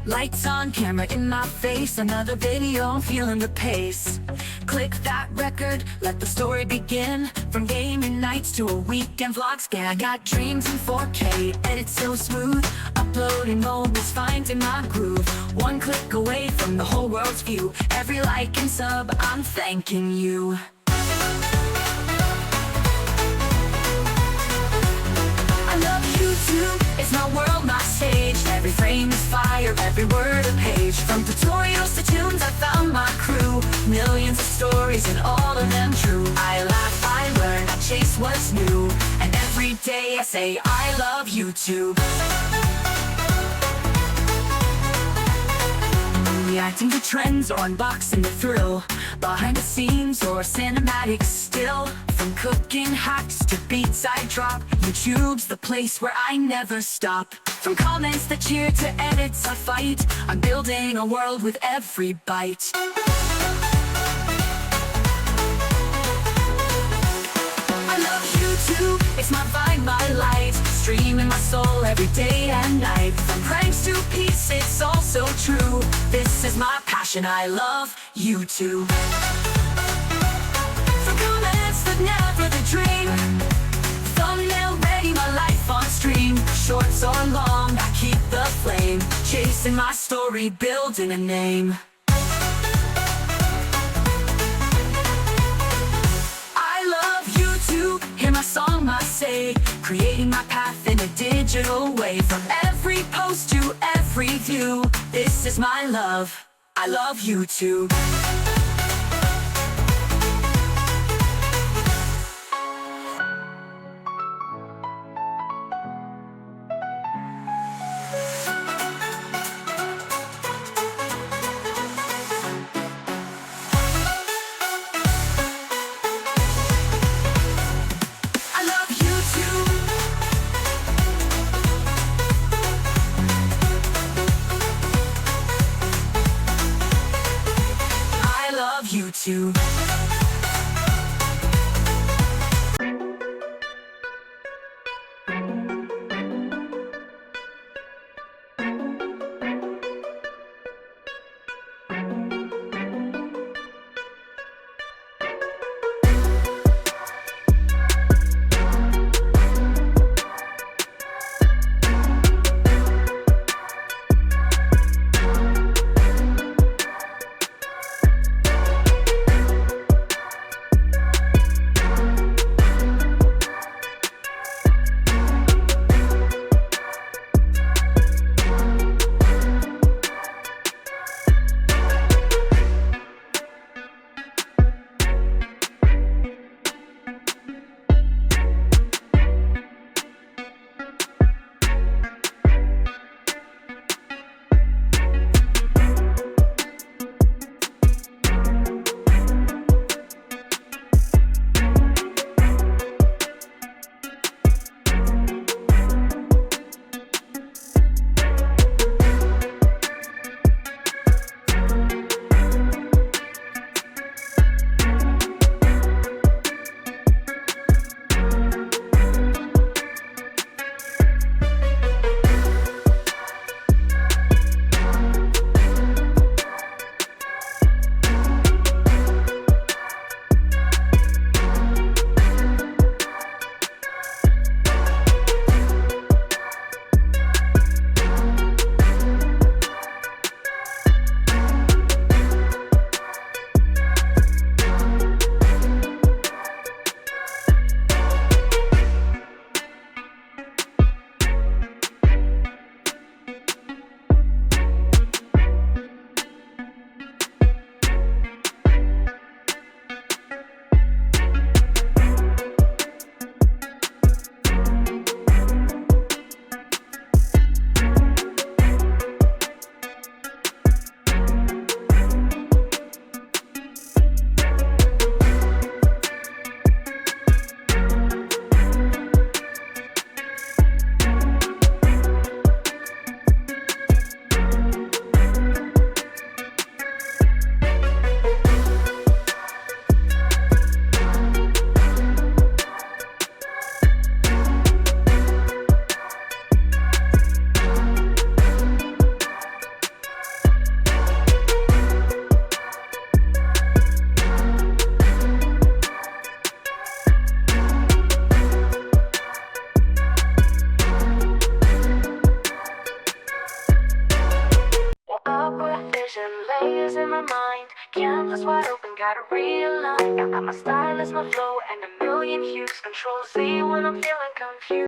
Lights on, camera in my face, another video, I'm feeling the pace. Click that record, let the story begin. From gaming nights to a weekend vlog scan. I got dreams in 4K, edit so smooth. Uploading moments, finding my groove. One click away from the whole world's view. Every like and sub, I'm thanking you. I love YouTube, it's my world, my stage. Every frame is fire, every word a page. From tutorials to tunes, I found my crew. Millions of stories and all of them true. I laugh, I learn, I chase what's new. And every day I say I love YouTube. Reacting to trends or unboxing the thrill. Behind the scenes or cinematic still. From cooking hacks to beats I drop, YouTube's the place where I never stop. From comments that cheer to edits I fight, I'm building a world with every bite. I love YouTube, it's my vibe, my light. Streaming my soul every day and night. From pranks to peace, it's all so true. This is my passion, I love YouTube. From comments that never the dream. Thumbnail ready, my life on stream. Shorts or long, I keep the flame. Chasing my story, building a name. I love YouTube, hear my song, my say. Creating my path in a digital way. From every post to every view, this is my love, I love YouTube. in my mind. Canvas wide open, gotta realign. I got my style, it's my flow, and a million hues. Control Z when I'm feeling confused.